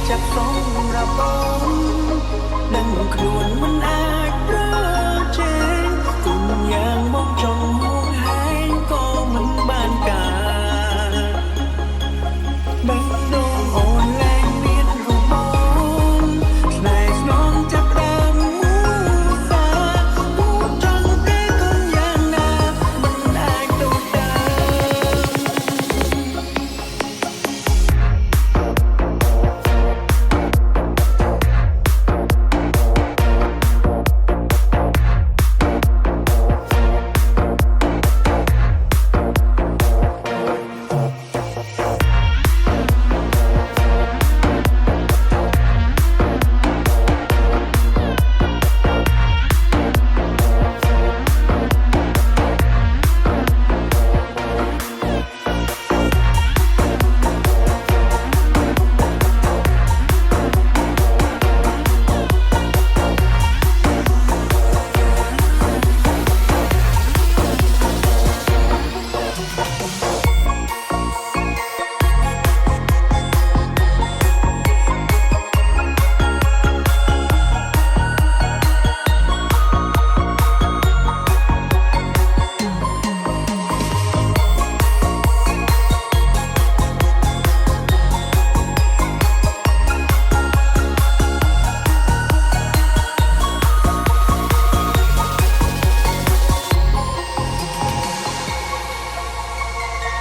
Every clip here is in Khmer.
ចាប់សម្រាប់បងនឹងខ្លួនមិនអាចរើចេញទុំយ៉ាងមកចង់មកហែងក៏មិនបានការមិនដងអូនលែងមានរូបបងស្នេហ៍ស្នងចាប់ដើមសាពូចង់ទេទុំយ៉ាងណាមិនអាចទៅដើ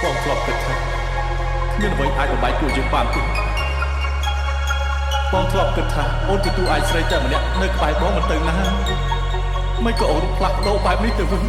បងធ្លាប់គិតថាគ្មានអ្វីអាចបំបែកពួកយើងបានទេបងធ្លាប់គិតថាអូនទទួលអាចស្រីតែម្នាក់នៅក្បែរបងមិនទៅណាមិនក៏អូនផ្លាស់ប្ដូរបែបនេះទៅវិញ